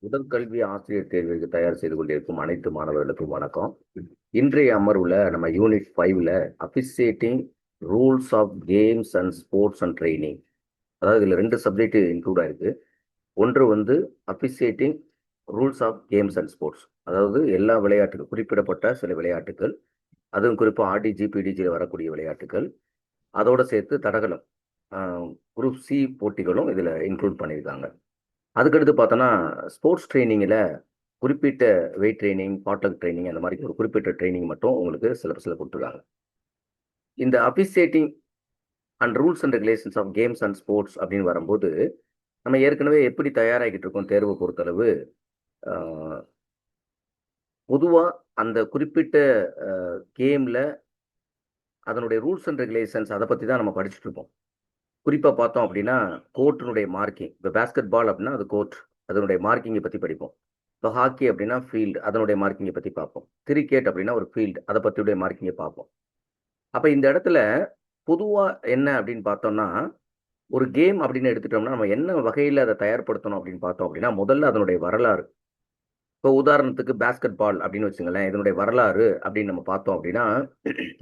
உடற்கல்வி ஆசிரியர் தேர்விற்கு தயார் செய்து கொண்டிருக்கும் அனைத்து மாணவர்களுக்கும் வணக்கம். இன்றைய அமர்வுல நம்ம யூனிட் 5ல officiating rules of games and sports and training, அதாவது இதுல 2 சப்ஜெக்ட் இன்க்ளூட் ஆயிருக்கு. ஒன்று வந்து officiating rules of games and sports, அதாவது எல்லா விளையாட்டுகள், குறிப்பிடப்பட்ட சில விளையாட்டுகள், அதுவும் குறிப்பாக ஆர்டிஜி பிடிஜியில் வரக்கூடிய விளையாட்டுகள், அதோட சேர்த்து தடகளம், குரூப் சி போட்டிகளும் இதில் இன்க்ளூட் பண்ணியிருக்காங்க. அதுக்கடுத்து பார்த்தோன்னா ஸ்போர்ட்ஸ் ட்ரைனிங்கில் குறிப்பிட்ட வெயிட் ட்ரைனிங், பாட்லக் ட்ரைனிங், அந்த மாதிரி ஒரு குறிப்பிட்ட ட்ரைனிங் மட்டும் உங்களுக்கு சிலபஸில் கொடுத்துருக்காங்க. இந்த officiating and rules and regulations of games and sports அப்படின்னு வரும்போது நம்ம ஏற்கனவே எப்படி தயாராகிட்டு இருக்கோம் தேர்வை பொறுத்தளவு, பொதுவாக அந்த குறிப்பிட்ட கேமில் அதனுடைய ரூல்ஸ் அண்ட் ரெகுலேஷன்ஸ் அதை பற்றி தான் நம்ம படிச்சுட்டு இருப்போம். குறிப்பாக பார்த்தோம் அப்படின்னா கோர்ட்டினுடைய மார்க்கிங், இப்போ பேஸ்கெட் பால் அப்படின்னா அது கோர்ட், அதனுடைய மார்க்கிங்கை பற்றி படிப்போம். இப்போ ஹாக்கி அப்படின்னா ஃபீல்டு, அதனுடைய மார்க்கிங்கை பற்றி பார்ப்போம். கிரிக்கெட் அப்படின்னா ஒரு ஃபீல்டு, அதை பற்றியுடைய மார்க்கிங்கை பார்ப்போம். அப்போ இந்த இடத்துல பொதுவாக என்ன அப்படின்னு பார்த்தோம்னா, ஒரு கேம் அப்படின்னு எடுத்துட்டோம்னா நம்ம என்ன வகையில் அதை தயார்படுத்தணும் அப்படின்னு பார்த்தோம் அப்படின்னா, முதல்ல அதனுடைய வரலாறு. இப்போ உதாரணத்துக்கு பேஸ்கெட் பால் அப்படின்னு வச்சுங்களேன், இதனுடைய வரலாறு அப்படின்னு நம்ம பார்த்தோம் அப்படின்னா,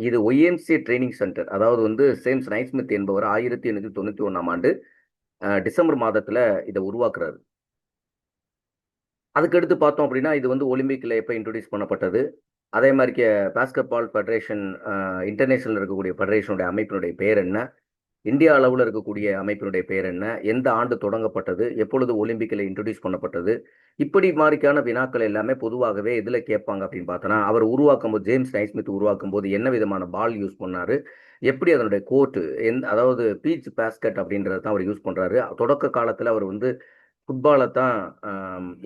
இது ஒய்எம்சிஏ ட்ரைனிங் சென்டர், அதாவது வந்து சேம்ஸ் நைஸ்மித் என்பவர் 1891ஆம் ஆண்டு டிசம்பர் மாதத்துல இதை உருவாக்குறாரு. அதுக்கடுத்து பார்த்தோம் அப்படின்னா இது வந்து ஒலிம்பிக்ல எப்போ இன்ட்ரடியூஸ் பண்ணப்பட்டது, அதே மாதிரி பாஸ்கெட் பால் ஃபெடரேஷன், இன்டர்நேஷனல் இருக்கக்கூடிய ஃபெடரேஷனுடைய அமைப்பினுடைய பேர் என்ன, இந்தியா அளவில் இருக்கக்கூடிய அமைப்பினுடைய பேர் என்ன, எந்த ஆண்டு தொடங்கப்பட்டது, எப்பொழுது ஒலிம்பிக்கில் இன்ட்ரடியூஸ் பண்ணப்பட்டது, இப்படி மாதிரிக்கான வினாக்கள் எல்லாமே பொதுவாகவே இதில் கேட்பாங்க அப்படின்னு பார்த்தோன்னா, அவர் உருவாக்கும் போது, ஜேம்ஸ் நைஸ்மித் உருவாக்கும் போது என்ன விதமான பால் யூஸ் பண்ணாரு, எப்படி அதனுடைய கோர்ட்டு, அதாவது பீச் பேஸ்கெட் அப்படின்றத தான் அவர் யூஸ் பண்ணுறாரு. தொடக்க காலத்தில் அவர் வந்து ஃபுட்பாலை தான்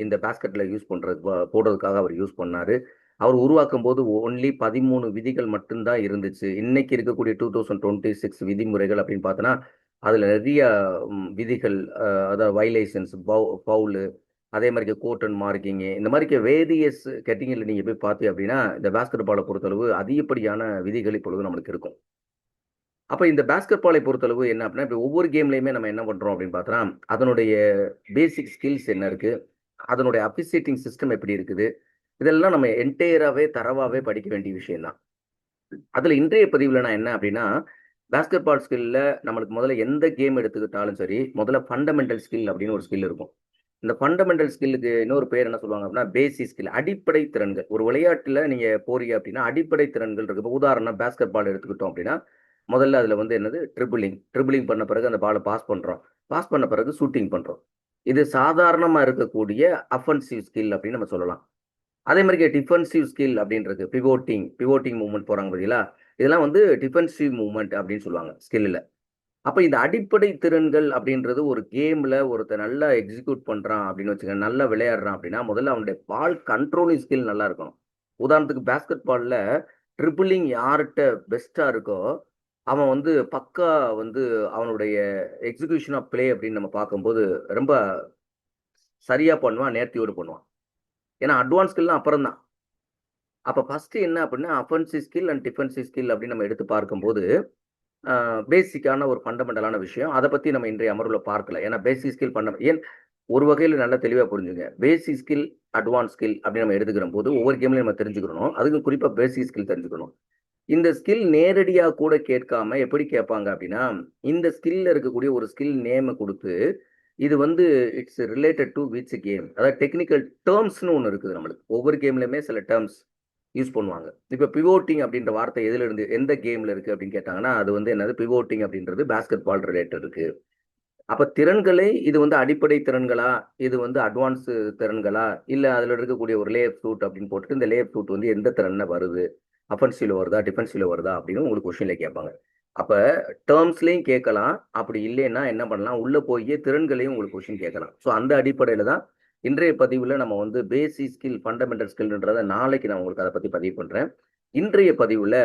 இந்த பேஸ்கெட்டில் யூஸ் பண்ணுறது, போடுறதுக்காக அவர் யூஸ் பண்ணார். அவர் உருவாக்கும் போது ஒன்லி 13 விதிகள் மட்டும்தான் இருந்துச்சு. இன்னைக்கு இருக்கக்கூடிய 2026 விதிமுறைகள் அப்படின்னு பார்த்தோன்னா அதில் நிறைய விதிகள், அதாவது வைலேஷன்ஸ், பவுலு, அதே மாதிரி கோர்ட் அண்ட் மார்க்கிங்கு, இந்த மாதிரி வேரியஸ் கேட்டகரியில் நீங்கள் போய் பார்த்தீங்க அப்படின்னா இந்த பேஸ்கெட் பாலை பொறுத்தளவு அதிகப்படியான விதிகள் இப்பொழுது நம்மளுக்கு இருக்கும். அப்போ இந்த பேஸ்கெட் பாலை பொறுத்தளவு என்ன அப்படின்னா, இப்போ ஒவ்வொரு கேம்லையுமே நம்ம என்ன பண்ணுறோம் அப்படின்னு பார்த்தோன்னா அதனுடைய பேசிக் ஸ்கில்ஸ் என்ன இருக்குது, அதனுடைய அபிஷியேட்டிங் சிஸ்டம் எப்படி இருக்குது, இதெல்லாம் நம்ம என்டையராகவே தரவாகவே படிக்க வேண்டிய விஷயம்தான். அதில் இன்றைய பதிவில் நான் என்ன அப்படின்னா, பேஸ்கெட் பால் ஸ்கில்ல நம்மளுக்கு முதல்ல எந்த கேம் எடுத்துக்கிட்டாலும் சரி, முதல்ல ஃபண்டமெண்டல் ஸ்கில் அப்படின்னு ஒரு ஸ்கில் இருக்கும். இந்த ஃபண்டமெண்டல் ஸ்கில்லுக்கு இன்னொரு பேர் என்ன சொல்லுவாங்க அப்படின்னா பேசிக் ஸ்கில், அடிப்படை திறன்கள். ஒரு விளையாட்டில் நீங்கள் போறீங்க அப்படின்னா அடிப்படை திறன்கள் இருக்கு. இப்போ உதாரணம் பேஸ்கெட் பால் எடுத்துக்கிட்டோம் அப்படின்னா முதல்ல அதில் வந்து என்னது ட்ரிபிளிங், ட்ரிபிளிங் பண்ண பிறகு அந்த பாலை பாஸ் பண்ணுறோம், பாஸ் பண்ண பிறகு ஷூட்டிங் பண்ணுறோம். இது சாதாரணமாக இருக்கக்கூடிய அஃபென்சிவ் ஸ்கில் அப்படின்னு நம்ம சொல்லலாம். அதே மாதிரி டிஃபென்சிவ் ஸ்கில் அப்படின்றது பிவோட்டிங், பிவோட்டிங் மூவ்மெண்ட் போறாங்க பார்த்தீங்களா, இதெல்லாம் வந்து டிஃபென்சிவ் மூவ்மெண்ட் அப்படின்னு சொல்லுவாங்க ஸ்கில்லில். அப்போ இந்த அடிப்படை திறன்கள் அப்படின்றது ஒரு கேமில் ஒருத்தர் நல்லா எக்ஸிக்யூட் பண்ணுறான் அப்படின்னு வச்சுக்கோங்க, நல்லா விளையாடுறான் அப்படின்னா முதல்ல அவனுடைய பால் கண்ட்ரோலிங் ஸ்கில் நல்லா இருக்கணும். உதாரணத்துக்கு பேஸ்கெட் பாலில் ட்ரிபிளிங் யார்கிட்ட பெஸ்ட்டாக இருக்கோ அவன் வந்து பக்கா வந்து அவனுடைய எக்ஸிக்யூஷன் ஆஃப் பிளே அப்படின்னு நம்ம பார்க்கும்போது ரொம்ப சரியாக பண்ணுவான், நேர்த்தியோடு பண்ணுவான். ஏன்னா அட்வான்ஸ் ஸ்கில்லாம் அப்புறம் தான். அப்போ ஃபர்ஸ்ட் என்ன அப்படின்னா offensive skill and defensive skill அப்படின்னு நம்ம எடுத்து பார்க்கும்போது பேசிக்கான ஒரு ஃபண்டமெண்டலான விஷயம். அதை பற்றி நம்ம இன்றைய அமர்வில் பார்க்கல. ஏன்னா பேசிக் ஸ்கில் ஏன் ஒரு வகையில் நல்லா தெளிவாக புரிஞ்சுங்க. பேசிக் ஸ்கில், அட்வான்ஸ் ஸ்கில் அப்படின்னு நம்ம எடுத்துக்கிற போது ஒவ்வொரு கேம்லையும் நம்ம தெரிஞ்சுக்கணும். அதுக்கு குறிப்பாக பேசிக் ஸ்கில் தெரிஞ்சுக்கணும். இந்த ஸ்கில் நேரடியாக கூட கேட்காம எப்படி கேட்பாங்க அப்படின்னா, இந்த ஸ்கில்ல இருக்கக்கூடிய ஒரு ஸ்கில் நேமை கொடுத்து இது வந்து it's related to which game, அதாவது டெக்னிக்கல் டேர்ம்ஸ்னு ஒன்று இருக்குது. நம்மளுக்கு ஒவ்வொரு கேம்லையுமே சில டேர்ம்ஸ் யூஸ் பண்ணுவாங்க. இப்போ பிவோட்டிங் அப்படின்ற வார்த்தை எதுல இருந்து எந்த கேம்ல இருக்கு அப்படின்னு கேட்டாங்கன்னா அது வந்து என்னது, பிவோட்டிங் அப்படின்றது பேஸ்கெட் பால் ரிலேட்டட் இருக்கு. அப்ப திறன்களை இது வந்து அடிப்படை திறன்களா, இது வந்து அட்வான்ஸ் திறன்களா, இல்ல அதுல இருக்கக்கூடிய ஒரு லேப் சூட் அப்படின்னு போட்டுட்டு இந்த லேப் சூட் வந்து எந்த திறன்ல வருது, அஃபென்சிவ்ல வருதா டிஃபென்சிவ்ல வருதா அப்படின்னு உங்களுக்கு கொஸ்டின்ல கேட்பாங்க. அப்ப டேர்ம்ஸ்லையும் கேட்கலாம், அப்படி இல்லைன்னா என்ன பண்ணலாம், உள்ள போய் திறன்களையும் உங்களுக்கு கொஸ்டின் கேட்கலாம். ஸோ அந்த அடிப்படையில தான் இன்றைய பதிவுல நம்ம வந்து பேசிக் ஸ்கில், ஃபண்டமெண்டல் ஸ்கில்ன்றத நாளைக்கு நான் உங்களுக்கு அதை பத்தி பதிவு பண்றேன். இன்றைய பதிவுல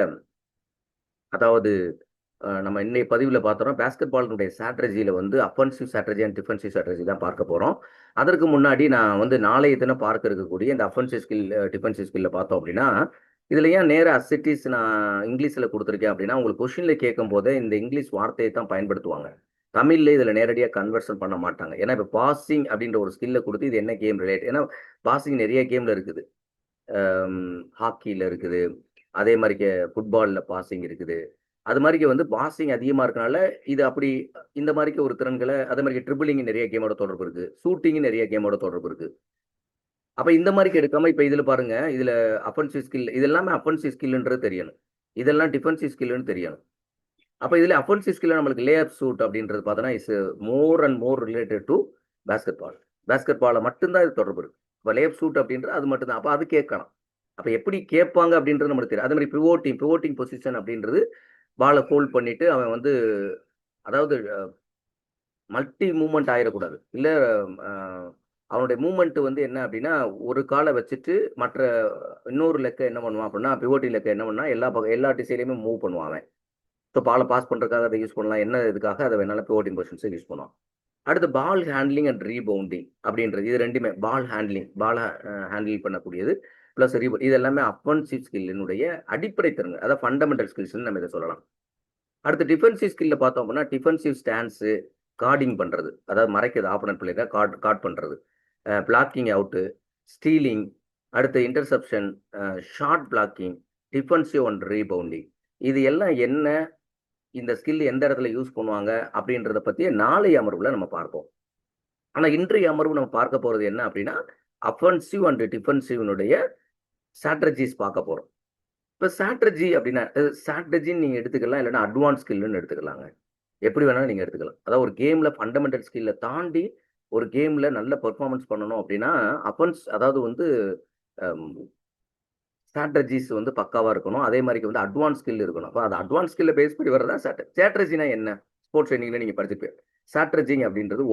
அதாவது நம்ம இன்னைய பதிவில் பார்த்தோம்னா பேஸ்கெட் பாலினுடைய ஸ்ட்ராட்டஜியில் வந்து offensive strategy and defensive strategy தான் பார்க்க போகிறோம். அதற்கு முன்னாடி நான் வந்து நாளைய தினம் பார்க்க இருக்கக்கூடிய இந்த அஃபென்சிவ் ஸ்கில், டிஃபென்சிவ் ஸ்கில்ல பார்த்தோம் அப்படின்னா இதில் ஏன் நேராக அசிட்டிஸ் நான் இங்கிலீஷில் கொடுத்துருக்கேன் அப்படின்னா உங்களுக்கு கொஷினில் கேட்கும் போதே இந்த இங்கிலீஷ் வார்த்தையை தான் பயன்படுத்துவாங்க. தமிழ்ல இதில் நேரடியாக கன்வர்ஷன் பண்ண மாட்டாங்க. ஏன்னா இப்போ பாசிங் அப்படின்ற ஒரு ஸ்கில்லை கொடுத்து இது என்ன கேம் ரிலேட், ஏன்னா பாசிங் நிறைய கேமில் இருக்குது. ஹாக்கியில் இருக்குது, அதே மாதிரிக்கு ஃபுட்பாலில் பாசிங் இருக்குது. அது மாதிரிக்கு வந்து பாசிங் அதிகமாக இருக்கனால இது அப்படி இந்த மாதிரிக்கு ஒரு திறன்களை, அதே மாதிரி ட்ரிபிளிங் நிறைய கேமோட தொடர்பு இருக்குது, ஷூட்டிங் நிறைய கேமோட தொடர்பு இருக்குது. அப்போ இந்த மாதிரிக்கு எடுக்காம இப்போ இதில் பாருங்க, இதில் அஃபென்சிவ் ஸ்கில் இது எல்லாமே அஃபென்சிவ் ஸ்கில்ன்றது தெரியணும், இதெல்லாம் டிஃபென்சிவ் ஸ்கில்னு தெரியணும். அப்போ இதில் அஃபென்சிவ் ஸ்கில்ல நம்மளுக்கு லே ஆஃப் ஷூட் அப்படின்றது பார்த்தோன்னா is more and more related to basketball. பேஸ்கெட் பாலை மட்டும்தான் இது தொடர்பு இருக்கு. இப்போ லே ஆஃப் ஷூட் அப்படின்றது அது மட்டும்தான். அப்போ அது கேட்கணும். அப்போ எப்படி கேட்பாங்க அப்படின்றது நம்மளுக்கு தெரியும். அதே மாதிரி பிவோட்டிங் பொசிஷன் அப்படின்றது பாலை ஹோல்ட் பண்ணிட்டு அவன் வந்து, அதாவது மல்டி மூவ்மெண்ட் ஆயிடக்கூடாது. இல்லை அவனுடைய மூவ்மெண்ட் வந்து என்ன அப்படின்னா, ஒரு காலை வச்சுட்டு மற்ற இன்னொரு லெக்கை என்ன பண்ணுவான் அப்படின்னா, பிவோட்டிங் லெக்கை என்ன பண்ணா எல்லா திசையிலையுமே மூவ் பண்ணுவான் அவன். ஸோ பாலை பாஸ் பண்ணுறதுக்காக அதை யூஸ் பண்ணலாம், என்ன இதுக்காக அதை வேணாலும் பிவோட்டிங் பொசிஷன்ஸை யூஸ் பண்ணுவான். அடுத்து பால் ஹேண்ட்லிங் அண்ட் ரீபவுண்டிங் அப்படின்றது, இது ரெண்டுமே பால் ஹேண்ட்லிங், பாலை ஹேண்டில் பண்ணக்கூடியது ப்ளஸ் இது எல்லாமே அஃபென்சிவ் ஸ்கில்லினுடைய அடிப்படை திறன், அதாவது ஃபண்டமெண்டல் ஸ்கில்ஸ்ன்னு நம்ம இதை சொல்லலாம். அடுத்து டிஃபென்சிவ் ஸ்கில்ல பார்த்தோம் அப்படின்னா டிஃபென்சிவ் ஸ்டான்ஸு, கார்டிங் பண்ணுறது, அதாவது மறைக்கிறது, ஆப்போனன்ட் பிளேயரை கார்ட் பண்ணுறது, பிளாக்கிங் அவுட்டு, ஸ்டீலிங், அடுத்து interception, short blocking, defensive and rebounding. இது எல்லாம் என்ன, இந்த ஸ்கில் எந்த இடத்துல யூஸ் பண்ணுவாங்க அப்படின்றத பற்றி நாளைய அமர்வில் நம்ம பார்ப்போம். ஆனால் இன்றைய அமர்வு நம்ம பார்க்க போகிறது என்ன அப்படின்னா, அஃபென்சிவ் அண்ட் டிஃபென்சிவ்னுடைய ஸ்ட்ராட்டஜிஸ் பார்க்க போகிறோம். இப்போ ஸ்ட்ராட்டஜி அப்படின்னா ஸ்ட்ராட்டஜின்னு நீங்கள் எடுத்துக்கலாம், இல்லைன்னா அட்வான்ஸ் ஸ்கில்னு எடுத்துக்கலாங்க. எப்படி வேணாலும் நீங்கள் எடுத்துக்கலாம். அதாவது ஒரு கேமில் ஃபண்டமெண்டல் ஸ்கில்லை தாண்டி ஒரு கேமில் நல்ல பெர்ஃபார்மன்ஸ் பண்ணணும் அப்படின்னா அதாவது வந்து ஸ்ட்ராட்டஜிஸ் வந்து பக்காவாக இருக்கணும். அதே மாதிரி வந்து அட்வான்ஸ் ஸ்கில் இருக்கணும். அப்போ அது அட்வான்ஸ் ஸ்கில்லை பேஸ் பண்ணி வரதான் ஸ்ட்ராட்டஜினா என்ன, ஸ்போர்ட்ஸ் ட்ரைனிங்கில் நீங்கள் படிச்சுப்பேன். ஸ்ட்ராட்டஜிங் அப்படின்றது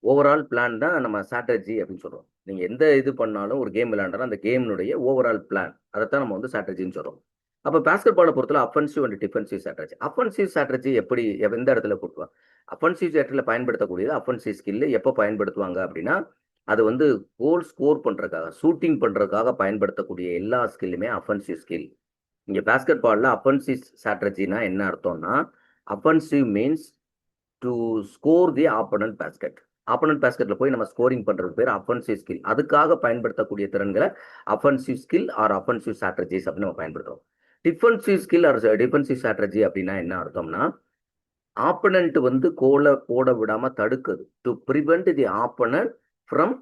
ஓவரால் பிளான் தான் நம்ம ஸ்ட்ராட்டஜி அப்படின்னு சொல்கிறோம். நீங்கள் எந்த இது பண்ணாலும் ஒரு கேம் விளையாண்டாலும் அந்த கேமினுடைய ஓவரால் பிளான், அதைத்தான் நம்ம வந்து ஸ்ட்ராட்டஜின்னு சொல்கிறோம். அப்போ பேஸ்கெட் பாலை பொறுத்தவரை offensive and defensive strategy. Offensive strategy எப்படி எந்த இடத்துல கொடுப்பாங்க? அஃபென்சிவ் ஸ்ட்ராட்டஜியில் பயன்படுத்தக்கூடியது அஃபென்சிவ் ஸ்கில் எப்போ பயன்படுத்துவாங்க அப்படின்னா, அது வந்து கோல் ஸ்கோர் பண்ணுறதுக்காக, ஷூட்டிங் பண்ணுறதுக்காக பயன்படுத்தக்கூடிய எல்லா ஸ்கில்லுமே அஃபென்சிவ் ஸ்கில். இங்கே பேஸ்கெட் பாலில் அஃபென்சிவ் ஸ்ட்ராட்டஜினா என்ன அர்த்தம்னா, offensive means to score the opponent basket. Opponent பேஸ்கெட்டில் போய் நம்ம ஸ்கோரிங் பண்ணுறது பேர் அஃபென்சிவ் ஸ்கில். அதுக்காக பயன்படுத்தக்கூடிய திறன்களை offensive skill or offensive strategies அப்படின்னு நம்ம பயன்படுத்துகிறோம். Defensive skill or defensive strategy அப்படின்னா என்ன அர்த்தம்னா, ஆப்போனன்ட் வந்து கோலை போட விடாமல் தடுக்குது, to prevent the opponent from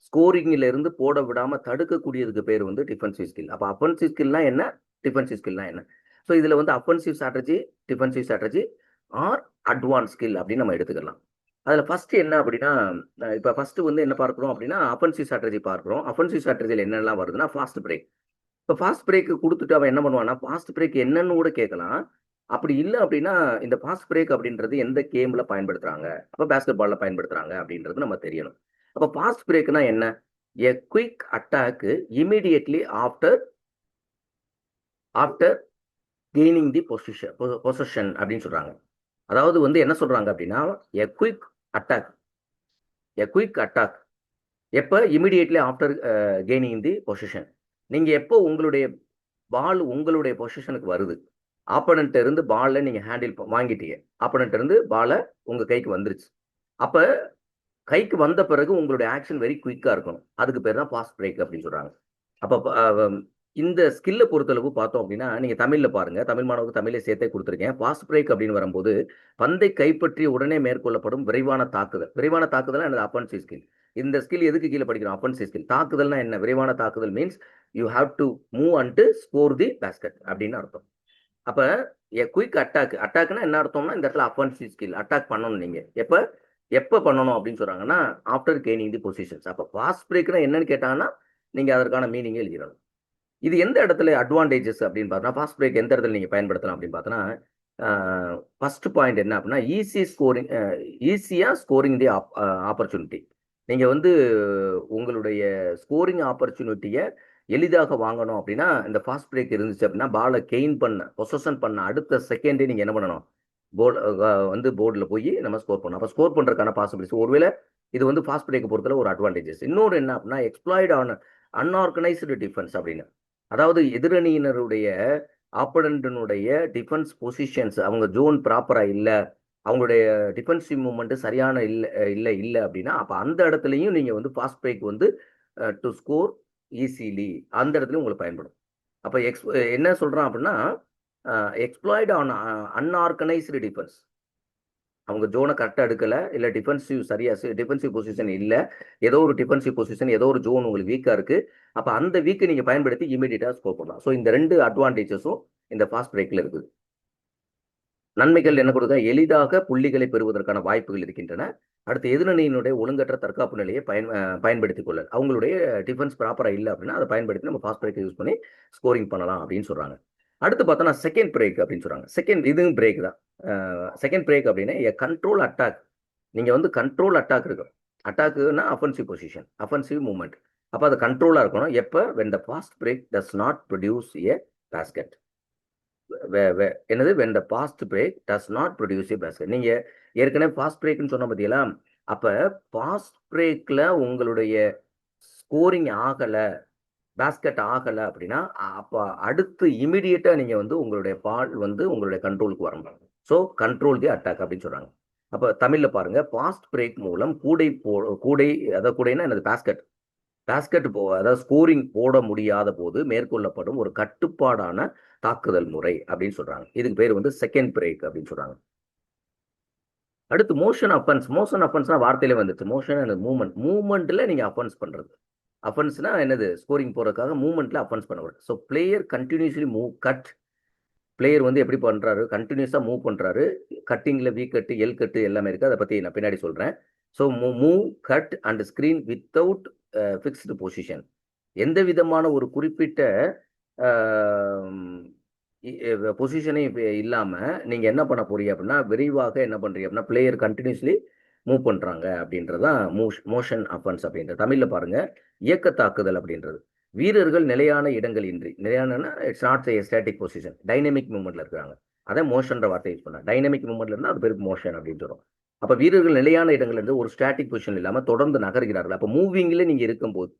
ஸ்கோரிங்ல இருந்து போட விடாமல் தடுக்கக்கூடியதுக்கு பேர் வந்து டிஃபென்சிவ் ஸ்கில். அப்போ அஃபென்சிவ் ஸ்கில்னா என்ன, டிஃபென்சிவ் ஸ்கில்னா என்ன? ஸோ இதில் வந்து offensive strategy, defensive strategy or advance skill அப்படின்னு நம்ம எடுத்துக்கலாம். அதில் ஃபர்ஸ்ட் என்ன அப்படின்னா, இப்போ ஃபர்ஸ்ட் வந்து என்ன பார்க்குறோம் அப்படின்னா அஃபென்சிவ் ஸ்ட்ராட்டஜி பார்க்குறோம். அஃபென்சிவ் ஸ்ட்ராட்டஜியில் என்னெல்லாம் வருதுன்னா, ஃபாஸ்ட் பிரேக். இப்போ ஃபாஸ்ட் பிரேக் கொடுத்துட்டு அவன் என்ன பண்ணுவான்னா, ஃபாஸ்ட் பிரேக் என்னன்னு கூட கேட்கலாம். அப்படி இல்லை அப்படின்னா, இந்த ஃபாஸ்ட் பிரேக் அப்படின்றது எந்த கேமில் பயன்படுத்துகிறாங்க, அப்போ பேஸ்கெட் பாலில் பயன்படுத்துகிறாங்க அப்படின்றது நம்ம தெரியணும். அப்போ ஃபாஸ்ட் பிரேக்னா என்ன? A quick attack immediately after gaining the position அப்படின்னு சொல்கிறாங்க. அதாவது வந்து என்ன சொல்கிறாங்க அப்படின்னா, எ குயிக் அட்டாக் எப்போ, immediately after gaining the position. நீங்கள் எப்போ உங்களுடைய பால் உங்களுடைய பொசிஷனுக்கு வருது, ஆப்போனன்ட் இருந்து பாலை நீங்கள் ஹேண்டில் வாங்கிட்டீங்க, ஆப்போனன்ட் இருந்து பாலை உங்கள் கைக்கு வந்துருச்சு, அப்போ கைக்கு வந்த பிறகு உங்களுடைய ஆக்ஷன் வெரி குயிக்காக இருக்கணும். அதுக்கு பேர் தான் ஃபாஸ்ட் பிரேக் அப்படின்னு சொல்கிறாங்க. அப்போ இந்த ஸ்கில்லை பொறுத்தளவு பார்த்தோம் அப்படின்னா, நீங்கள் தமிழில் பாருங்கள், தமிழ் மாணவருக்கு தமிழை சேர்த்தே கொடுத்துருக்கேன். ஃபாஸ்ட் பிரேக் அப்படின்னு வரும்போது பந்தை கைப்பற்றி உடனே மேற்கொள்ளப்படும் விரைவான தாக்குதல் எனது அஃபென்சிவ் ஸ்கில். இந்த ஸ்கில் எதுக்கு கீழே படிக்கிறோம்? Offensive skill. தாக்குதல்னா என்ன? விரைவான தாக்குதல் means you have to move and score the basket அப்படின்னு அர்த்தம். அப்போ குயிக் அட்டாக்னா என்ன அர்த்தம்னா, இந்த இடத்துல அஃபென்சிவ் ஸ்கில் அட்டாக் பண்ணணும். நீங்கள் எப்போ பண்ணணும் அப்படின்னு சொல்கிறாங்கன்னா, ஆஃப்டர் கெய்னிங் தி பொசிஷன்ஸ். அப்போ ஃபாஸ்ட் பிரேக்னா என்னன்னு கேட்டாங்கன்னா, நீங்கள் அதற்கான மீனிங்கே எழுதிடணும். இது எந்த இடத்துல அட்வான்டேஜஸ் அப்படின்னு பார்த்தோன்னா, ஃபாஸ்ட் பிரேக் எந்த இடத்துல நீங்கள் பயன்படுத்தலாம் அப்படின்னு பார்த்தோன்னா, ஃபர்ஸ்ட் பாயிண்ட் என்ன அப்படின்னா, ஈஸியாக ஸ்கோரிங் தி ஆப்பர்ச்சுனிட்டி. நீங்கள் வந்து உங்களுடைய ஸ்கோரிங் ஆப்பர்ச்சுனிட்டியை எளிதாக வாங்கணும் அப்படின்னா, இந்த ஃபாஸ்ட் பிரேக் இருந்துச்சு அப்படின்னா, பாலை பொசஷன் பண்ண அடுத்த செகண்டே நீங்கள் என்ன பண்ணணும், போர்டில் போய் நம்ம ஸ்கோர் பண்ணணும். அப்போ ஸ்கோர் பண்ணுறதுக்கான பாசிபிலிட்டிஸ், ஒருவேளை இது வந்து ஃபாஸ்ட் பிரேக் பொறுத்தல ஒரு அட்வான்டேஜஸ். இன்னொரு என்ன அப்படின்னா, எக்ஸ்ப்ளாய்ட் ஆன் அன்ஆர்கனைஸ்டு டிஃபென்ஸ் அப்படின்னு. அதாவது எதிரணியினருடைய ஆப்போனன்ட்டினுடைய டிஃபென்ஸ் பொசிஷன்ஸ் அவங்க ஜோன் ப்ராப்பராக இல்லை, அவங்களுடைய டிஃபென்சிவ் மூவ்மெண்ட்டு சரியான இல்லை அப்படின்னா அப்போ அந்த இடத்துலையும் நீங்கள் வந்து ஃபாஸ்ட் பிரேக் வந்து டு ஸ்கோர் ஈஸிலி அந்த இடத்துலையும் உங்களுக்கு பயன்படும். அப்போ என்ன சொல்கிறான் அப்படின்னா எக்ஸ்ப்ளாய்டு ஆன் அன்ஆர்கனைஸ்டு டிஃபென்ஸ். அவங்க ஜோனை கரெக்டாக எடுக்கலை, இல்லை டிஃபென்சிவ் பொசிஷன் இல்லை, ஏதோ ஒரு டிஃபென்சிவ் பொசிஷன் ஏதோ ஒரு ஜோன் உங்களுக்கு வீக்காக இருக்குது. அப்போ அந்த வீக்கை நீங்கள் பயன்படுத்தி இமீடியட்டாக ஸ்கோர் பண்ணலாம். ஸோ இந்த 2 அட்வான்டேஜஸும் இந்த ஃபாஸ்ட் பிரேக்கில் இருக்குது. நன்மைகள் என்ன கொடுக்க, எளிதாக புள்ளிகளை பெறுவதற்கான வாய்ப்புகள் இருக்கின்றன. அடுத்து எதிரணியினுடைய ஒழுங்கற்ற தற்காப்பு நிலையை பயன்படுத்திக் கொள்ள, அவங்களுடைய டிஃபென்ஸ் ப்ராப்பராக இல்லை அப்படின்னா அதை பயன்படுத்தி நம்ம ஃபாஸ்ட் பிரேக்கை யூஸ் பண்ணி ஸ்கோரிங் பண்ணலாம் அப்படின்னு சொல்கிறாங்க. அடுத்து பார்த்தோன்னா செகண்ட் பிரேக் அப்படின்னு சொல்கிறாங்க. இதுவும் பிரேக் தான். செகண்ட் பிரேக் அப்படின்னா கண்ட்ரோல் அட்டாக். நீங்கள் வந்து கண்ட்ரோல் அட்டாக் இருக்கும். அட்டாக்குன்னா அஃபென்சிவ் பொசிஷன், அஃபென்சிவ் மூவ்மெண்ட். அப்போ அது கண்ட்ரோலாக இருக்கணும். எப்போ when the fast break does not produce a basket. என்னது when the fast break does not produce a basket. நீங்கள் ஏற்கனவே ஃபாஸ்ட் பிரேக்னு சொன்ன பார்த்தீங்களா, அப்போ ஃபாஸ்ட் பிரேக்கில் உங்களுடைய ஸ்கோரிங் ஆகலை, பேஸ்கெட் ஆகலை அப்படின்னா அப்போ அடுத்து இமிடியேட்டாக நீங்கள் வந்து உங்களுடைய பால் வந்து உங்களுடைய கண்ட்ரோலுக்கு வரணும். ஸோ கண்ட்ரோல் தி அட்டாக் அப்படின்னு சொல்கிறாங்க. அப்போ தமிழில் பாருங்கள், ஃபாஸ்ட் பிரேக் மூலம் கூடை அதாவது கூடைன்னா என்னது பேஸ்கெட் அதாவது ஸ்கோரிங் போட முடியாத போது மேற்கொள்ளப்படும் ஒரு கட்டுப்பாடான தாக்குதல் முறை அப்படின்னு சொல்கிறாங்க. இதுக்கு பேர் வந்து செகண்ட் பிரேக் அப்படின்னு சொல்கிறாங்க. அடுத்து மோஷன் அஃபென்ஸ்னா வார்த்தையிலே வந்துச்சு. மோஷன் அண்ட் மூவ்மெண்ட்டில் நீங்கள் அஃபென்ஸ் பண்ணுறது. அஃபென்ஸ்னா என்னது, ஸ்கோரிங் போகிறதுக்காக மூவ்மெண்ட்டில் அஃபென்ஸ் பண்ண. So player continuously cut. Player வந்து எப்படி பண்ணுறாரு, கண்டினியூஸாக மூவ் பண்ணுறாரு. கட்டிங்கில் வி கட்டு, எல் கட்டு எல்லாமே இருக்குது. அதை பற்றி நான் பின்னாடி சொல்கிறேன். So move, cut and screen without fixed position. எந்த விதமான ஒரு குறிப்பிட்ட பொசிஷனே இல்லாமல் நீங்கள் என்ன பண்ண போறீங்க அப்படின்னா விரைவாக என்ன பண்ணுறீங்க அப்படின்னா பிளேயர் கண்டினியூஸ்லி மூவ் பண்ணுறாங்க அப்படின்றதான் மோஷன் அஃபென்ஸ் அப்படின்றது. தமிழில் பாருங்கள், இயக்க தாக்குதல் அப்படின்றது. வீரர்கள் நிலையான இடங்கள் இன்றி, நிலையான it's not a static position, dynamic மூவ்மெண்ட்டில் இருக்கிறாங்க. அதான் மோஷன்ற வார்த்தை யூஸ் பண்ண. டைனமிக் மூவ்மெண்ட்ல இருந்தால் அது பேருக்கு மோஷன் அப்படின்னு சொல்கிறோம். அப்போ வீரர்கள் நிலையான இடங்கள்லேருந்து ஒரு ஸ்டாட்டிக் பொசிஷன் இல்லாமல் தொடர்ந்து நகர்கிறார்கள். அப்போ மூவிங்கில் நீங்கள் இருக்கும்போது,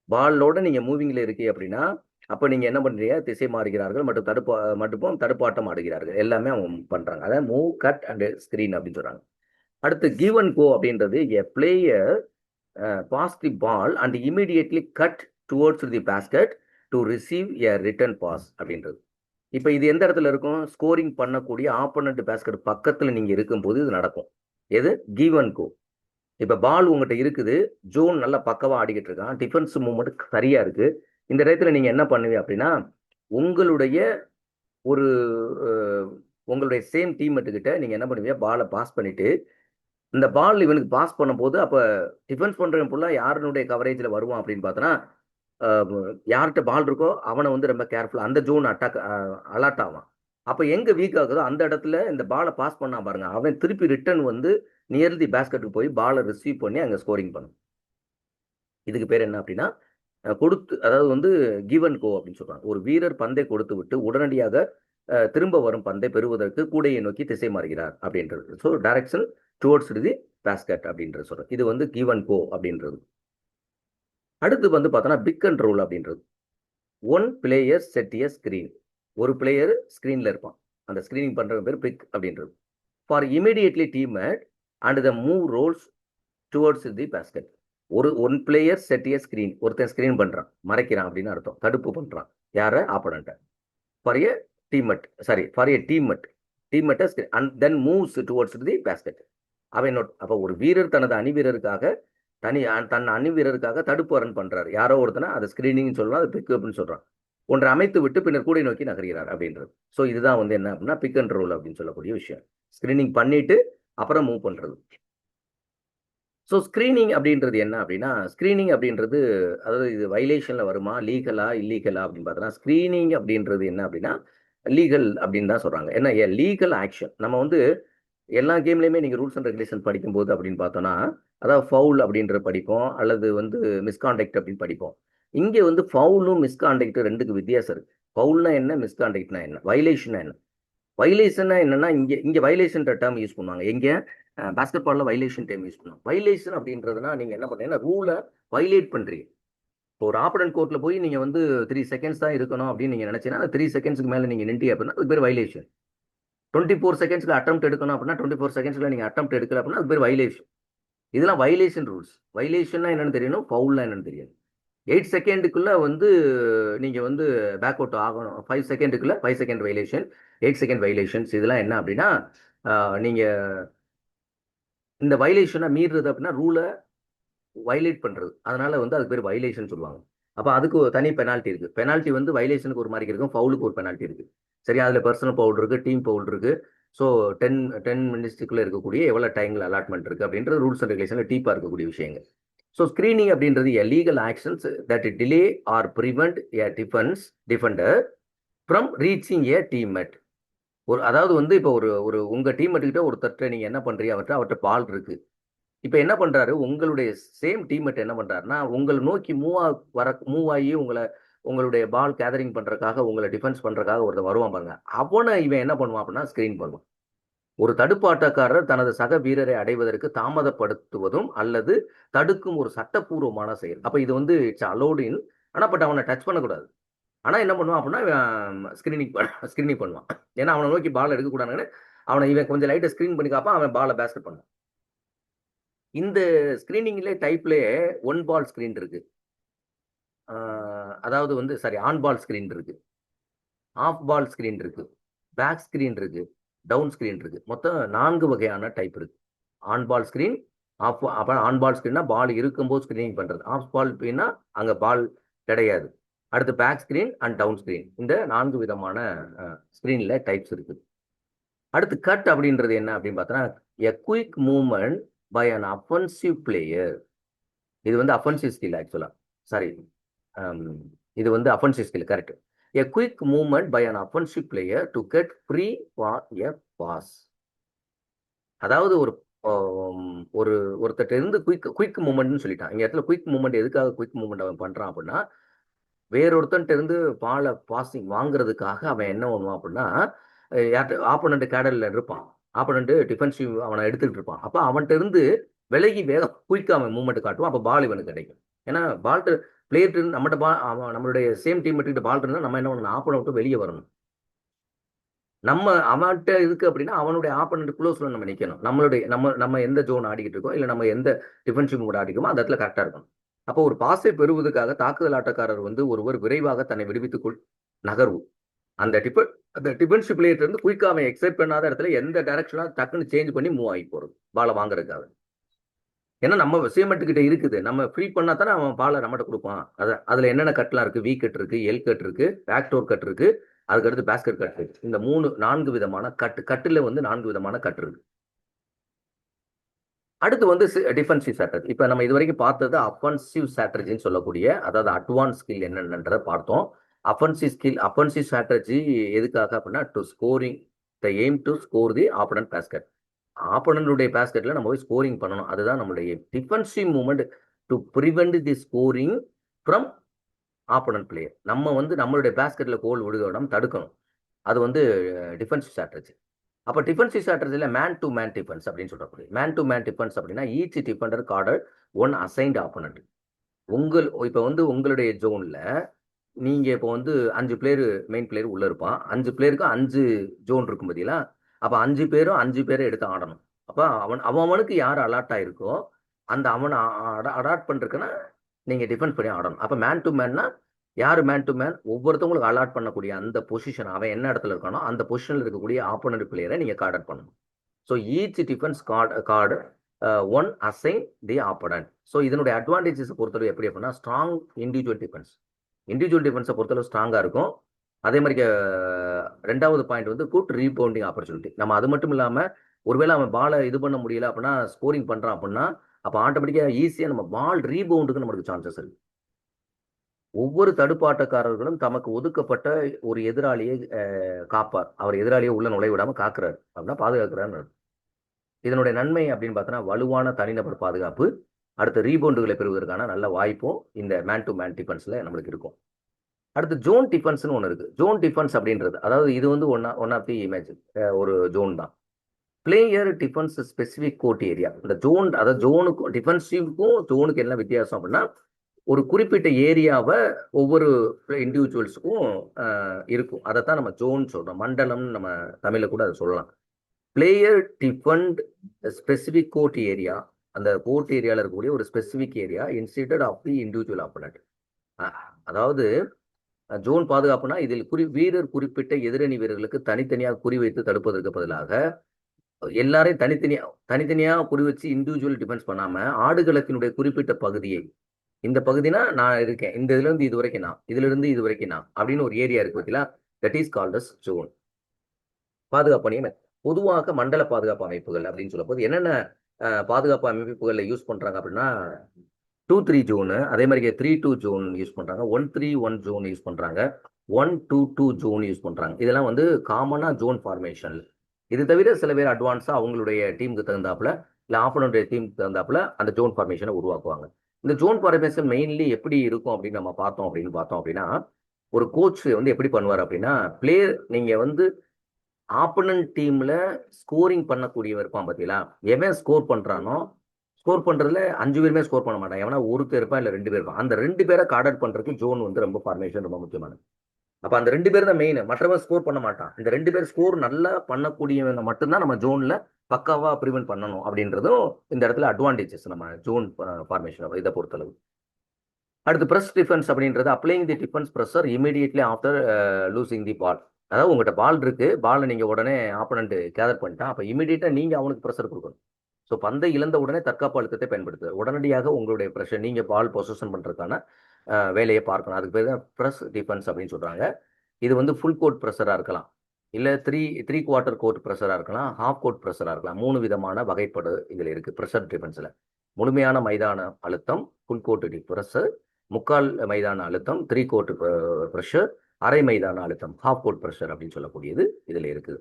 பாலோட நீங்கள் மூவிங்கில் இருக்கீங்க அப்படின்னா அப்போ நீங்கள் என்ன பண்ணுறீங்க, திசை மாறுகிறார்கள் மற்றும் தடுப்பாட்டம் ஆடுகிறார்கள். எல்லாமே அவங்க பண்ணுறாங்க. அதான் மூவ், கட் அண்ட் ஸ்க்ரீன் அப்படின்னு சொல்கிறாங்க. அடுத்து கிவ் அண்ட் கோ அப்படின்றது a player pass the ball and immediately cut towards the basket to receive a return pass அப்படின்றது. இப்போ இது எந்த இடத்துல இருக்கும், ஸ்கோரிங் பண்ணக்கூடிய ஆப்போனண்ட் பேஸ்கெட் பக்கத்தில் நீங்கள் இருக்கும்போது இது நடக்கும். எது, கிவ் அண்ட் கோ. இப்போ பால் உங்கள்கிட்ட இருக்குது, ஜோன் நல்லா பக்கவாக ஆடிக்கிட்டு இருக்கான், டிஃபென்ஸ் மூவ்மெண்ட் சரியாக இருக்குது. இந்த இடத்துல நீங்கள் என்ன பண்ணுவீங்க அப்படின்னா உங்களுடைய சேம் டீம்மேட்டுக்கிட்ட நீங்கள் என்ன பண்ணுவீங்க, பாலை பாஸ் பண்ணிவிட்டு இந்த பால் இவனுக்கு பாஸ் பண்ணும்போது அப்போ டிஃபென்ஸ் பண்ணுறவன் ஃபுல்லாக யாருனுடைய கவரேஜில் வருவான் அப்படின்னு பார்த்தோன்னா யார்கிட்ட பால் இருக்கோ அவனை வந்து ரொம்ப கேர்ஃபுல்லாக அந்த ஜோன் அலர்ட் ஆவான். அப்போ எங்கே வீக் ஆகுதோ அந்த இடத்துல இந்த பாலை பாஸ் பண்ணா பாருங்க, அவன் திருப்பி ரிட்டர்ன் வந்து நியர் தி பேஸ்கெட்டுக்கு போய் பாலை ரிசீவ் பண்ணி அங்கே ஸ்கோரிங் பண்ணும். இதுக்கு பேர் என்ன அப்படின்னா அதாவது வந்து கிவ் அண்ட் கோ அப்படின்னு சொல்றாங்க. ஒரு வீரர் பந்தை கொடுத்து விட்டு உடனடியாக திரும்ப வரும் பந்தை பெறுவதற்கு கூடையை நோக்கி திசை மாறுகிறார் அப்படின்றது. So direction towards the basket அப்படின்றது சொல்றேன். இது வந்து கிவ் அண்ட் கோ அப்படின்றது. அடுத்து வந்து பார்த்தோன்னா பிக் அண்ட் ரோல் அப்படின்றது. One player set a screen. ஒரு பிளேயர் ஸ்கிரீன்ல இருப்பான், அந்த ஸ்கிரீனிங் பண்ற பேர் பிக் அப்படின்றது. For immediately teammate and the move rolls towards the basket. One player set a screen, ஒருத்தன் ஸ்கிரீன் பண்றான், மறைக்கிறான் அப்படின்னு அர்த்தம், தடுப்பு பண்றான் யார, ஆப்போனண்ட்டை. For a teammate and then moves towards the basket. அப்போ ஒரு வீரர் தனது அணிவீரருக்காக தன் அணிவீரருக்காக தடுப்பு ரன் பண்றாரு, யாரோ ஒருத்தனை அதை ஸ்கிரீனிங் சொல்லலாம், அது பிக் அப்படின்னு சொல்றான். ஒன்றை அமைத்து விட்டு பின்னர் கூடை நோக்கி நகர்கிறார் அப்படின்றது. ஸோ இதுதான் வந்து என்ன அப்படின்னா பிக் அண்ட் ரோல் அப்படின்னு சொல்லக்கூடிய விஷயம். ஸ்கிரீனிங் பண்ணிட்டு அப்புறம் மூவ் பண்றது. ஸோ ஸ்க்ரீனிங் அப்படின்றது என்ன அப்படின்னா, ஸ்க்ரீனிங் அப்படின்றது அதாவது இது வைலேஷன்ல வருமா, லீகலா இல்லீகலா அப்படின்னு பார்த்தோன்னா, ஸ்க்ரீனிங் அப்படின்றது என்ன அப்படின்னா லீகல் அப்படின்னு தான் சொல்றாங்க. ஏன்னா லீகல் ஆக்ஷன். நம்ம வந்து எல்லா கேம்லையுமே நீங்கள் ரூல்ஸ் அண்ட் ரெகுலேஷன் படிக்கும்போது அப்படின்னு பார்த்தோன்னா, அதாவது ஃபவுல் அப்படின்ற படிப்போம், அல்லது வந்து மிஸ்கான்டக்ட் அப்படின்னு படிப்போம். இங்கே வந்து ஃபவுலும் மிஸ்கான்டக்ட் ரெண்டுக்கு வித்தியாசம் இருக்கு. ஃபவுல்னா என்ன, மிஸ்கான்டக்ட்னா என்ன, வைலேஷனா என்ன. வைலேஷன்னா என்னன்னா இங்கே வைலேஷன் டேர்ம் யூஸ் பண்ணுவாங்க. எங்கே பாஸ்கெட் பாலில் வைலேஷன் டேர்ம் யூஸ் பண்ணுவாங்க. வைலேஷன் அப்படின்றதுனா நீங்கள் என்ன பண்ணுறீங்கன்னா ரூலை வைலேட் பண்ணுறீங்க. ஒரு ஆப்பனன்ட் கோர்ட்டில் போய் நீங்கள் வந்து 3 செகண்ட்ஸ் தான் இருக்கணும் அப்படின்னு நீங்கள் நினச்சிங்கன்னா அந்த 3 செகண்ட்ஸ்க்கு மேலே நீங்கள் நின்று அப்படின்னா அது பேர் வைலேஷன். 24 செகண்ட்ஸ்ல அட்டம் எடுக்கணும் அப்படின்னா 24 செகண்ட்ஸ்ல நீங்கள் அட்டம் எடுக்கல அப்படின்னா அது பேர் வைலேஷன். இதெல்லாம் வைலேஷன் ரூல்ஸ். வைலேஷன்னா என்னன்னு தெரியணும், ஃபவுல்னா என்னன்னு தெரியாது. 8 செகண்டுக்குள்ள வந்து நீங்கள் வந்து பேக் அவுட் ஆகணும். 5 செகண்டுக்குள்ள 5 செகண்ட் வைலேஷன், 8 செகண்ட் வைலேஷன்ஸ். இதெல்லாம் என்ன அப்படின்னா நீங்கள் இந்த வைலேஷனை மீறுறது அப்படின்னா ரூலை வைலேட் பண்ணுறது. அதனால வந்து அதுக்கு பேர் வைலேஷன் சொல்லுவாங்க. அப்போ அதுக்கு ஒரு தனி பெனால்ட்டி இருக்குது. பெனால்ட்டி வந்து வைலேஷனுக்கு ஒரு மாதிரி இருக்கும், ஃபவுலுக்கு ஒரு பெனால்ட்டி இருக்குது. சரி, அதில் பர்சனல் ஃபவுல் இருக்குது, டீம் ஃபவுல் இருக்குது. ஸோ 10 மினிட்ஸுக்குள்ளே இருக்கக்கூடிய எவ்வளோ டைமில் அலாட்மெண்ட் இருக்குது அப்படின்றது ரூல்ஸ் அண்ட் ரெகுலேஷனில் டீப்பாக இருக்கக்கூடிய விஷயங்கள். ஸோ ஸ்க்ரீனிங் அப்படின்றது எ legal actions that delay R prevent a Defender from reaching A teammate. அதாவது வந்து இப்போ ஒரு உங்கள் டீம்மேட்டுக்கிட்ட ஒருத்தர்கிட்ட நீங்கள் என்ன பண்ணுறீங்க, அவர்கிட்ட பால் இருக்குது. இப்போ என்ன பண்ணுறாரு, உங்களுடைய சேம் டீம்மேட் என்ன பண்ணுறாருன்னா உங்களை நோக்கி மூவ் ஆகி உங்களுடைய பால் கேதரிங் பண்ணுறதுக்காக, உங்களை டிஃபென்ஸ் பண்ணுறதுக்காக ஒருத்தர் வருவான் பாருங்க. அவனை இவன் என்ன பண்ணுவான் அப்படின்னா ஸ்க்ரீன் பண்ணுவான். ஒரு தடுப்பாட்டக்காரர் தனது சக வீரரை அடைவதற்கு தாமதப்படுத்துவதும் அல்லது தடுக்கும் ஒரு சட்டப்பூர்வமான செயல். அப்போ இது வந்து இட்ஸ் அலோட் இன். ஆனால் பட் அவனை டச் பண்ணக்கூடாது. ஆனால் என்ன பண்ணுவான் அப்படின்னா ஸ்க்ரீனிங் பண்ணுவான். ஏன்னா அவனை நோக்கி பால் எடுக்கக்கூடாதுன்னு அவனை இவன் கொஞ்சம் லைட்டாக ஸ்க்ரீன் பண்ணி காப்பான், அவன் பாலை பேஸ்கெட் பண்ணுவான். இந்த ஸ்க்ரீனிங்லேயே டைப்லேயே ஒன் பால் ஸ்க்ரீன் இருக்கு. அதாவது வந்து ஆன் பால் ஸ்க்ரீன் இருக்கு, ஆஃப் பால் ஸ்க்ரீன் இருக்கு, பேக் ஸ்க்ரீன் இருக்கு, டவுன் ஸ்க்ரீன் இருக்கு. மொத்தம் 4 வகையான டைப் இருக்கு. On ball screen, on ball ஸ்க்ரீன்னா பால் இருக்கும்போது ஸ்க்ரீனிங் பண்ணுறது. ஆஃப் பால் அப்படின்னா அங்கே பால் கிடையாது. அடுத்து back screen and down screen. இந்த 4 விதமான ஸ்க்ரீனில் டைப்ஸ் இருக்குது. அடுத்து கட் அப்படின்றது என்ன அப்படின்னு பார்த்தோன்னா a quick movement by an offensive player. இது வந்து அஃபென்சிவ் ஸ்கில் ஆக்சுவலாக. சாரி, இது வந்து offensive skill, correct. A quick movement by an offensive player to get free for a pass. அதாவது ஒருத்தட்ட இருந்து குயிக் மூவ்மெண்ட்னு சொல்லிட்டான். இந்த இடத்துல குயிக் மூவ்மெண்ட் எதுக்காக குயிக் மூவ்மெண்ட் அவன் பண்ணுறான் அப்படின்னா வேறொருத்தன்ட்ட இருந்து பாலை பாசிங் வாங்குறதுக்காக அவன் என்ன பண்ணுவான் அப்படின்னா ஆப்போனண்ட் கேடரில் இருப்பான். ஆப்போனண்ட் டிஃபென்சிவ் அவனை எடுத்துக்கிட்டு இருப்பான். அப்போ அவன்கிட்ட இருந்து விலகி வேகம் குயிக்காக அவன் மூவ்மெண்ட் காட்டுவான். அப்போ பால் இவனுக்கு கிடைக்கும். ஏன்னா பால்ட்டு பிளேயர்ட்டு நம்மகிட்ட நம்மளுடைய சேம் டீம் கிட்ட பால் இருந்தால் நம்ம என்ன பண்ணணும், ஆப்போனண்ட் வெளியே வரணும். அவன்கிட்ட இருக்கு அப்படின்னா அவனுடைய ஆப்போனண்ட் க்ளோஸ்ல நம்ம நிற்கணும். நம்ம எந்த ஜோன் ஆடிக்கிட்டு இருக்கோம், இல்லை நம்ம எந்த டிஃபென்சிவ் மூட் ஆடிக்கோமோ அந்த இடத்துல கரெக்டாக இருக்கணும். அப்போ ஒரு பாஸை பெறுவதற்காக தாக்குதல் ஆட்டக்காரர் வந்து ஒருவர் விரைவாக தன்னை விடுவித்துக் நகர்வு. அந்த டிஃபென்சிவ் பிளேயர் இருந்து குயிக்காக அவன் எக்ஸைட் பண்ணாத இடத்துல எந்த டைரக்ஷனா டக்குன்னு சேஞ்ச் பண்ணி மூவ் ஆகி போறது பாலை வாங்குறதுக்காக. ஏன்னா நம்ம சேமெண்ட்டுக்கிட்ட இருக்குது, நம்ம ஃப்ரீ பண்ணா தானே அவன் பாலை நம்மகிட்ட கொடுப்பான். அதுல என்னென்ன கட்லாம் இருக்கு, வி கட் இருக்கு, எல் கட் இருக்கு, பேக்டோர் கட் இருக்கு, அதுக்கடுத்து பேஸ்கெட் கட் இருக்கு. இந்த 4 விதமான கட்டுல வந்து 4 விதமான கட் இருக்கு. அடுத்து வந்து டிஃபென்சிவ் ஸ்ட்ராட்டஜி. இப்போ நம்ம இது வரைக்கும் பார்த்தது அஃபென்சிவ் ஸ்ட்ராட்டஜின்னு சொல்லக்கூடிய, அதாவது அட்வான்ஸ் ஸ்கில் என்னன்றதை பார்த்தோம். அஃபென்சிவ் ஸ்ட்ராட்டஜி எதுக்காக அப்படின்னா to scoring the aim to score the opponent basket. ஆப்போனன்டுடைய பேஸ்கெட்ல நம்ம போய் ஸ்கோரிங் பண்ணணும், அதுதான் நம்மளுடைய defensive movement to prevent the scoring from opponent player. நம்ம வந்து நம்மளுடைய பேஸ்கெட்ல கோல் விடுதோடம் தடுக்கணும். அது வந்து டிஃபென்சிவ் ஸ்ட்ராட்டஜி. அப்போ டிஃபென்சிவ் ஸ்ட்ராட்டஜியில் மேன் டு மேன் டிஃபென்ஸ் அப்படின்னு சொல்லக்கூடிய மேன் டு மேன் டிஃபென்ஸ் அப்படின்னா each defender guards one assigned opponent. இப்போ வந்து உங்களுடைய ஜோனில் நீங்கள் இப்போ வந்து 5 பிளேயர் மெயின் பிளேயர் உள்ளே இருப்பான். 5 பிளேயருக்கு 5 ஜோன் இருக்கும் பார்த்தீங்களா. அப்போ 5 பேரும் 5 பேரை எடுத்து ஆடணும். அப்போ அவனுக்கு யார் அலாட் ஆகிருக்கோ அந்த அவனை அடாப்ட் பண்ணுறதுக்குன்னா நீங்கள் டிஃபென்ஸ் பண்ணி ஆடணும். அப்போ மேன் டு மேன்னா யார் மேன் டு மேன், ஒவ்வொருத்தவங்களுக்கு அலாட் பண்ணக்கூடிய அந்த பொசிஷன், அவன் என்ன இடத்துல இருக்கானோ அந்த பொசிஷனில் இருக்கக்கூடிய ஆப்போனன்ட் பிளேயரை நீங்கள் கார்ட் அவுட் பண்ணணும். So each defence card one assign தி ஆப்போனன்ட். ஸோ இதனுடைய அட்வான்டேஜஸ் பொறுத்தளவு எப்படி அப்படின்னா ஸ்ட்ராங் இண்டிவிஜுவல் டிஃபென்ஸை பொறுத்தளவு ஸ்ட்ராங்காக இருக்கும். அதே மாதிரி 2வது பாயிண்ட் வந்து குட் ரீபவுண்டிங் ஆப்பர்ச்சுனிட்டி. நம்ம அது மட்டும் இல்லாமல் ஒருவேளை அவன் பாலை இது பண்ண முடியல அப்படின்னா ஸ்கோரிங் பண்ணுறான் அப்படின்னா அப்போ ஆட்டோமேட்டிக்காக ஈஸியாக நம்ம பால் ரீபவுண்டுக்கு நமக்கு சான்சஸ் இருக்கு. ஒவ்வொரு தடுப்பாட்டக்காரர்களும் தமக்கு ஒதுக்கப்பட்ட ஒரு எதிராளியை காப்பார். அவர் எதிராளியை உள்ள நுழைவிடாம காக்குறாரு அப்படின்னா பாதுகாக்கிறாரு. இதனுடைய நன்மை அப்படின்னு பார்த்தோன்னா வலுவான தனிநபர் பாதுகாப்பு, அடுத்த ரீபவுண்டுகளை பெறுவதற்கான நல்ல வாய்ப்பும் இந்த மேன் டு மேன் டிஃபென்ஸ்ல நம்மளுக்கு இருக்கும். அடுத்து ஜோன் டிஃபென்ஸ்னு ஒன்று இருக்கு. ஜோன் டிஃபென்ஸ் அப்படின்றது அதாவது இது வந்து ஒன் ஆஃப் தி இமேஜ் ஒரு ஜோன் தான். Player defence specific court area. இந்த ஜோன், அதாவது ஜோனுக்கும் டிஃபென்சிவ்க்கும் ஜோனுக்கு என்ன வித்தியாசம் அப்படின்னா ஒரு குறிப்பிட்ட ஏரியாவை ஒவ்வொரு இண்டிவிஜுவல்ஸுக்கும் இருக்கும். அதைத்தான் நம்ம ஜோன் சொல்றோம். மண்டலம்னு நம்ம தமிழ்ல கூட அதை சொல்லலாம். Player defend specific court area, அந்த கோர்ட் ஏரியாவில் இருக்கக்கூடிய ஒரு specific area instead of the individual opponent. அதாவது ஜோன் பாதுகாப்புனா இதில் வீரர் குறிப்பிட்ட எதிரணி வீரர்களுக்கு தனித்தனியாக குறிவைத்து தடுப்பதற்கு பதிலாக எல்லாரையும் தனித்தனியா குறி வச்சு இண்டிவிஜுவல் டிஃபென்ஸ் பண்ணாம ஆடுகளத்தினுடைய குறிப்பிட்ட பகுதியை, இந்த பகுதினா நான் இருக்கேன், இந்த இதுல இருந்து இது வரைக்கும் நான், இதுல இருந்து இது வரைக்கும் நான் அப்படின்னு ஒரு ஏரியா இருக்கு பார்த்தீங்களா, that is called as zone. பாதுகாப்பு அணியம் பொதுவாக மண்டல பாதுகாப்பு அமைப்புகள் அப்படின்னு சொல்லும் போது என்னென்ன பாதுகாப்பு அமைப்புகளை யூஸ் பண்றாங்க அப்படின்னா 2-3 ஜோனு, அதே மாதிரி 3-2 ஜோன் யூஸ் பண்றாங்க, 1-3-1 ஜோன் யூஸ் பண்றாங்க, 1-2-2 ஜோன் யூஸ் பண்றாங்க. இதெல்லாம் வந்து காமனா ஜோன் ஃபார்மேஷன். இது தவிர சில பேர் அட்வான்ஸா அவங்களுடைய டீமுக்கு தகுந்தாப்புல இல்ல ஆப்போனன்ட் டீமுக்கு தகுந்தாப்புல அந்த ஜோன் ஃபார்மேஷனை உருவாக்குவாங்க. இந்த ஜோன் ஃபார்மேஷன் மெயின்லி எப்படி இருக்கும் அப்படின்னு நம்ம பார்த்தோம் அப்படின்னா ஒரு கோச் வந்து எப்படி பண்ணுவார் அப்படின்னா, பிளேயர் நீங்க வந்து ஆப்போனன்ட் டீம்ல ஸ்கோரிங் பண்ணக்கூடியவன் இருப்பான் பார்த்தீங்களா, எவன் ஸ்கோர் பண்றானோ, ஸ்கோர் பண்றதுல 5 பேருமே ஸ்கோர் பண்ண மாட்டான், எவனா ஒருத்தர் இருப்பான் இல்ல 2 பேர் இருப்பான். அந்த 2 பேரை கார்டர் பண்றதுக்கு ஜோன் வந்து ரொம்ப ஃபார்மேஷன் ரொம்ப முக்கியமானது. அப்ப அந்த 2 பேர் தான் மெயின், மற்றவன் ஸ்கோர் பண்ண மாட்டான். இந்த 2 பேர் ஸ்கோர் நல்லா பண்ணக்கூடியவங்க மட்டும்தான் நம்ம ஜோன்ல பக்காவா ப்ரிவென்ட் பண்ணணும் அப்படின்றதும் இந்த இடத்துல அட்வான்டேஜஸ் நம்ம ஜோன் ஃபார்மேஷன் இதை பொறுத்தளவு. அடுத்து பிரஸ் டிஃபென்ஸ் அப்படின்றது applying the defence pressure immediately after losing the ball. அதாவது உங்கள்கிட்ட பால் இருக்கு, பாலை நீங்க உடனே ஆப்பனண்ட் கேதர் பண்ணிட்டான், அப்ப இமீடியட்டா நீங்க அவனுக்கு ப்ரெஷர் கொடுக்கணும். ஸோ பந்தை இழந்த உடனே தற்காப்பு அழுத்தத்தை பயன்படுத்து, உடனடியாக உங்களுடைய ப்ரெஷர் நீங்க பால் பொசிஷன் பண்றதுக்கான வேலையை பார்க்கணும். அதுக்கு பேர் தான் ப்ரெஸ் டிஃபென்ஸ் அப்படின்னு சொல்றாங்க. இது வந்து ஃபுல் கோர்ட் ப்ரெஷரா இருக்கலாம், இல்ல த்ரீ குவார்ட்டர் கோர்ட் ப்ரெஷரா இருக்கலாம், ஹாஃப் கோர்ட் ப்ரெஷரா இருக்கலாம். 3 விதமான வகைப்பாடு இதுல இருக்கு ப்ரெஷர் டிஃபென்ஸ்ல. முழுமையான மைதான அழுத்தம் ஃபுல் கோர்ட் ப்ரெஷர், முக்கால் மைதான அழுத்தம் 3 கோர்ட் ப்ரெஷர், அரை மைதான அழுத்தம் ஹாஃப் கோர்ட் ப்ரெஷர் அப்படின்னு சொல்லக்கூடியது இதுல இருக்குது.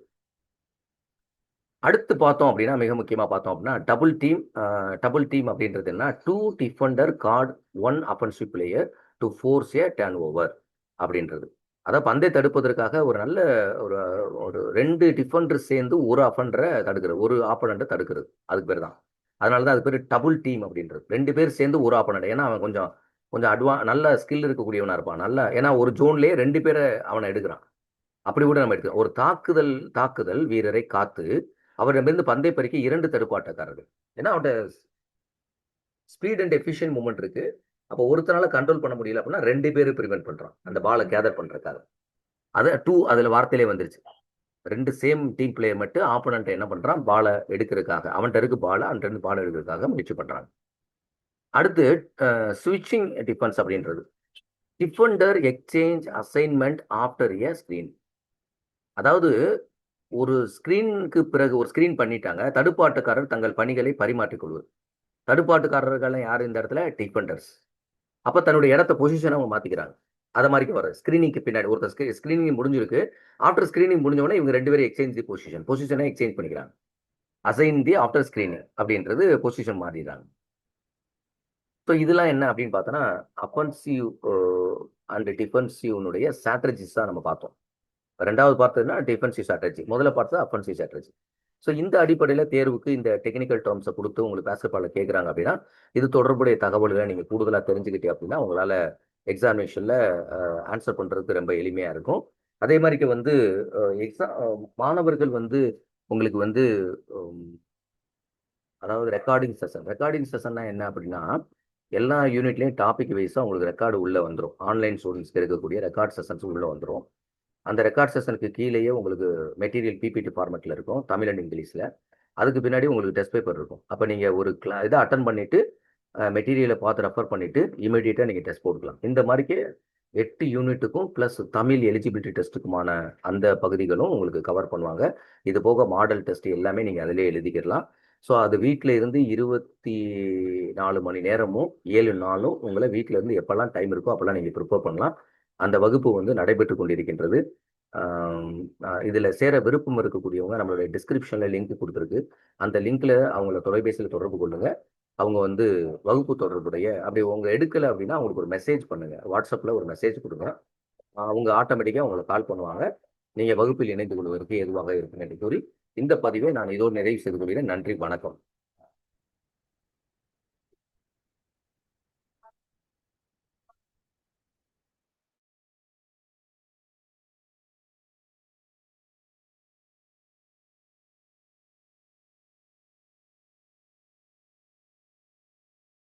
அடுத்து பார்த்தோம் அப்படின்னா மிக முக்கியமா பார்த்தோம் அப்படின்னா டபுள் டீம் அப்படின்றது என்ன, 2 Defender card 1 offensive player to force A turn over அப்படின்றது. அதாவது பந்தை தடுப்பதற்காக ஒரு நல்ல ஒரு ஒரு 2 டிஃபெண்டர் சேர்ந்து ஒரு அஃபெண்டரை தடுக்கிறது, ஒரு ஆப்பனண்ட்டை தடுக்கிறது, அதுக்கு பேர் தான். அதனால தான் அது பேர் டபுள் டீம் அப்படின்றது. 2 பேர் சேர்ந்து ஒரு ஆப்பனண்ட். ஏன்னா அவன் கொஞ்சம் கொஞ்சம் நல்ல ஸ்கில் இருக்கக்கூடியவனா இருப்பான், நல்லா. ஏன்னா ஒரு ஜோன்லயே 2 பேரை அவனை எடுக்கிறான். அப்படி கூட நம்ம எடுத்துக்கலாம். ஒரு தாக்குதல் வீரரை காத்து அவரிடமிருந்து பந்தை பறிக்க 2 தடுப்பாட்டக்காரர்கள். ஏன்னா அவன்கிட்ட ஸ்பீட் அண்ட் எஃபிஷியன்ட் மூவ்மெண்ட் இருக்கு. அப்போ ஒருத்தனால கண்ட்ரோல் பண்ண முடியல அப்படின்னா 2 பேர் ப்ரிவென்ட் பண்றான் அந்த பாலை கேதர் பண்றதுக்காக. அது 2 அதுல வார்த்தையிலே வந்துருச்சு. 2 சேம் டீம் பிளேயர் மட்டும் ஆப்போனன்ட் என்ன பண்றான், பாலை எடுக்கிறதுக்காக, அவன்கிட்ட இருக்கு பாலை, அவன்கிட்ட இருந்து பாலை எடுக்கிறதுக்காக முயற்சி பண்றாங்க. அடுத்து ஸ்விட்சிங் டிஃபென்ஸ் அப்படின்றது டிஃபெண்டர் எக்ஸ்சேஞ்ச் அசைன்மெண்ட் ஆஃப்டர் ஏ ஸ்கிரீன். அதாவது ஒரு ஸ்கிரீனுக்கு பிறகு ஒரு ஸ்கிரீன் பண்ணிட்டாங்க, தடுப்பாட்டக்காரர் தங்கள் பணிகளை பரிமாற்றிக் கொள்வது. தடுப்பாட்டுக்காரர்கள் யார் இந்த இடத்துல, டிஃபெண்டர்ஸ். அப்ப தன்னுடைய இடத்த பொசிஷனை அவங்க மாத்திக்கிறாங்க. அதை மாதிரி வர ஸ்கிரீனிங்க்கு பின்னாடி ஒருத்தர் ஸ்கிரீனிங் முடிஞ்சிருக்கு, ஆஃப்டர் ஸ்கிரீனிங் முடிஞ்ச உடனே இவங்க 2 பேரும் எக்ஸ்சேஞ்ச் தி பொசிஷனை எக்ஸ்சேஞ்ச் பண்ணிக்கிறாங்க. அசைன் தி ஆஃப்டர் ஸ்கிரீனிங் அப்படின்றது பொசிஷன் மாறிடுறாங்க. ஸோ இதெல்லாம் என்ன அப்படின்னு பார்த்தோன்னா அஃபென்சிவ் அண்ட் டிஃபென்சிவ்னுடைய ஸ்ட்ராட்டஜிஸ் தான் நம்ம பார்த்தோம். 2வது பார்த்ததுன்னா டிஃபென்சிவ் ஸ்ட்ராட்டஜி, முதல்ல பார்த்தது அஃபென்சிவ் ஸ்ட்ராட்டஜி. ஸோ இந்த அடிப்படையில் தேர்வுக்கு இந்த டெக்னிக்கல் டேர்ம்ஸை கொடுத்து உங்களுக்கு பேஸ்கெட்பாலில் கேட்குறாங்க அப்படின்னா இது தொடர்புடைய தகவல்களை நீங்கள் கூடுதலாக தெரிஞ்சுக்கிட்டே அப்படின்னா உங்களால் எக்ஸாமினேஷனில் ஆன்சர் பண்ணுறதுக்கு ரொம்ப எளிமையாக இருக்கும். அதே மாதிரிக்கு வந்து மாணவர்கள் வந்து உங்களுக்கு வந்து அதாவது ரெக்கார்டிங் செஷன்னா என்ன அப்படின்னா எல்லா யூனிட்லேயும் டாபிக் வைஸாக உங்களுக்கு ரெக்கார்டு உள்ளே வந்துடும். ஆன்லைன் ஸ்டூடெண்ட்ஸ்க்கு இருக்கக்கூடிய ரெக்கார்ட் செஷன்ஸ் உள்ளே வந்துடும். அந்த ரெக்கார்ட் செஷனுக்கு கீழேயே உங்களுக்கு மெட்டீரியல் பிபிடி ஃபார்மேட்டில் இருக்கும், தமிழ் அண்ட் இங்கிலீஷில். அதுக்கு பின்னாடி உங்களுக்கு டெஸ்ட் பேப்பர் இருக்கும். அப்போ நீங்கள் ஒரு இதை அட்டன் பண்ணிவிட்டு மெட்டீரியலை பார்த்து ரெஃபர் பண்ணிவிட்டு இமீடியட்டாக நீங்கள் டெஸ்ட் போட்டுக்கலாம். இந்த மாதிரிக்கு 8 யூனிட்டுக்கும் ப்ளஸ் தமிழ் எலிஜிபிலிட்டி டெஸ்ட்டுக்குமான அந்த பகுதிகளும் உங்களுக்கு கவர் பண்ணுவாங்க. இது போக மாடல் டெஸ்ட் எல்லாமே நீங்கள் அதிலே எழுதிக்கிடலாம். ஸோ அது வீட்டில் இருந்து 24 மணி நேரமும் 7 நாளும் உங்களை வீட்டில் இருந்து எப்போல்லாம் டைம் இருக்கோ அப்போல்லாம் நீங்கள் ப்ரிப்பேர் பண்ணலாம். அந்த வகுப்பு வந்து நடைபெற்று கொண்டிருக்கின்றது. இதில் சேர விருப்பம் இருக்கக்கூடியவங்க நம்மளுடைய டிஸ்கிரிப்ஷனில் லிங்க் கொடுத்துருக்கு, அந்த லிங்க்ல அவங்கள தொலைபேசியில் தொடர்பு கொள்ளுங்க. அவங்க வந்து வகுப்பு தொடர்புடைய அப்படி உங்க எடுக்கலை அப்படின்னா அவங்களுக்கு ஒரு மெசேஜ் பண்ணுங்க, வாட்ஸ்அப்பில் ஒரு மெசேஜ் கொடுங்க. அவங்க ஆட்டோமேட்டிக்காக உங்களை கால் பண்ணுவாங்க. நீங்கள் வகுப்பில் இணைந்து கொள்வதற்கு எதுவாக இருக்கும் என்று கூறி இந்த பதிவை நான் இதோடு நிறைவு செய்து கொள்கிறேன். நன்றி, வணக்கம்.